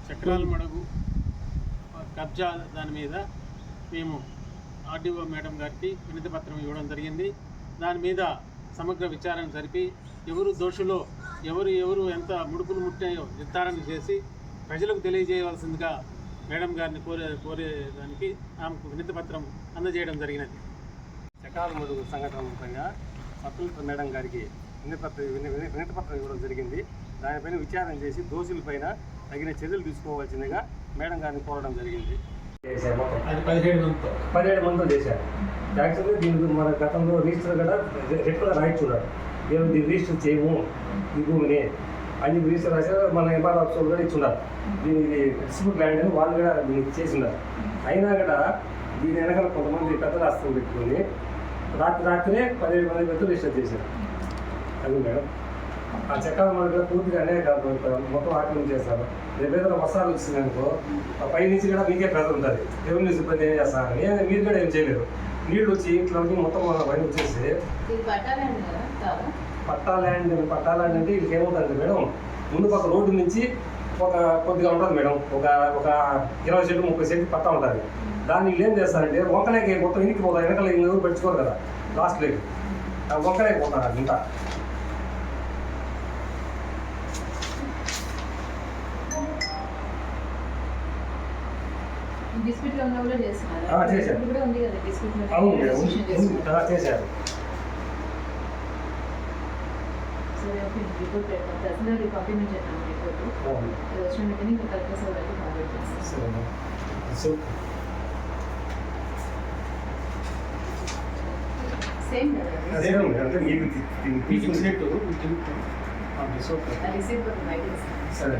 చక్రాల మడుగు కబ్జా దాని మీద మేము ఆర్డీఓ మేడం గారికి వినతి పత్రం ఇవ్వడం జరిగింది. దాని మీద సమగ్ర విచారణ జరిపి ఎవరు దోషులో ఎవరు ఎంత ముడుపులు ముట్టాయో నిర్ధారణ చేసి ప్రజలకు తెలియజేయవలసిందిగా మేడం గారిని కోరేదానికి ఆమెకు వినతి పత్రం అందజేయడం జరిగినది. చక్రాల మడుగు సంఘటనపైన స్వతంత్ర మేడం గారికి వినతి పత్రం ఇవ్వడం జరిగింది. దానిపైన విచారణ చేసి దోషులపైన తగిన చర్యలు తీసుకోవాల్సిందిగా మేడం గారిని కోరడం జరిగింది. 17 మందితో చేశారు. యాక్చువల్గా దీనికి మన గతంలో రిజిస్టర్ కూడా రెట్గా రాయించున్నారు. మేము దీన్ని రిజిస్టర్ చేయము ఈ భూమిని అని రిజిస్టర్ రాశారు. మన ఎంఆర్ ఆఫీసర్లు కూడా ఇచ్చున్నారు. దీనికి డిస్ప్యూట్ ల్యాండ్ అని వాళ్ళు కూడా దీనికి చేసినారు. అయినా కూడా దీని వెనకాల కొంతమంది పెద్ద రాష్ట్రం పెట్టుకుని రాత్రే 17 మంది పెద్ద రిజిస్టర్ చేశారు. అది మేడం ఆ చక్రాల మడుగు పూర్తిగా అనేక మొత్తం ఆక్రమణ చేస్తారు. రేపు ఏదైనా వర్షాలు వచ్చిందనుకో పై నుంచి కూడా మీకే ప్రెజర్ ఉంటుంది. రెవెన్యూ సిబ్బంది ఏం చేస్తారు, మీరు కూడా ఏం చేయలేరు. నీళ్ళు వచ్చి ఇంట్లోకి మొత్తం పైన వచ్చేసి పట్టా ల్యాండ్ అంటే వీళ్ళకి ఏమవుతుంది మేడం, ముందు పక్క రోడ్డు నుంచి కొద్దిగా ఉంటుంది మేడం, ఒక 20 సెంట్లు 30 సెంట్లు పట్టా ఉంటుంది. దాన్ని వీళ్ళు ఏం చేస్తారంటే వంకలేకి మొత్తం ఇంటికి పోతారు. వెనకాల ఎవరు పెట్టుకోరు కదా లాస్ట్లోకి వంకలేకి పోతారు. ఇంత చేశారు. సరే.